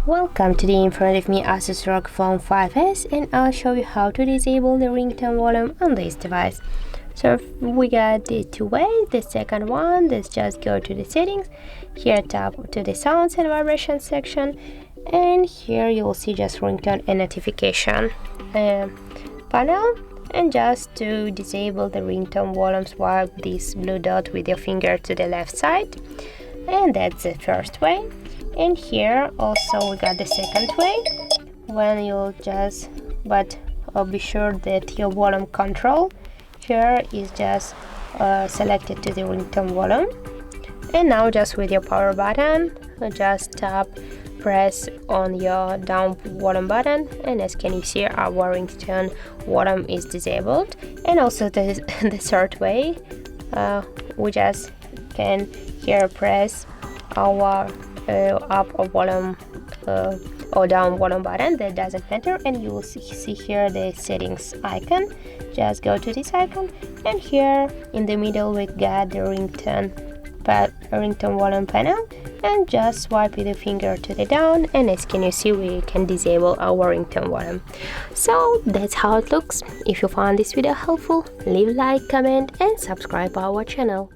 Welcome to the in front of me ASUS ROG Phone 5S, and I'll show you how to disable the ringtone volume on this device. So we got the two ways. The second one is just go to the settings, here tap to the sounds and vibrations section, and here you will see just ringtone and notification panel, and just to disable the ringtone volume, swipe this blue dot with your finger to the left side, and that's the first way. And here also we got the second way, when you'll just be sure that your volume control here is just selected to the ringtone volume. And now just with your power button, just press on your down volume button, and as can you see, our ringtone volume is disabled. And also the third way, we just can here press our up or volume or down volume button, that doesn't matter, and you will see here the settings icon. Just go to this icon, and here in the middle we got the ringtone volume panel, and just swipe with the finger to the down, and as can you see, we can disable our ringtone volume. So that's how it looks. If you found this video helpful, leave a like, comment and subscribe our channel.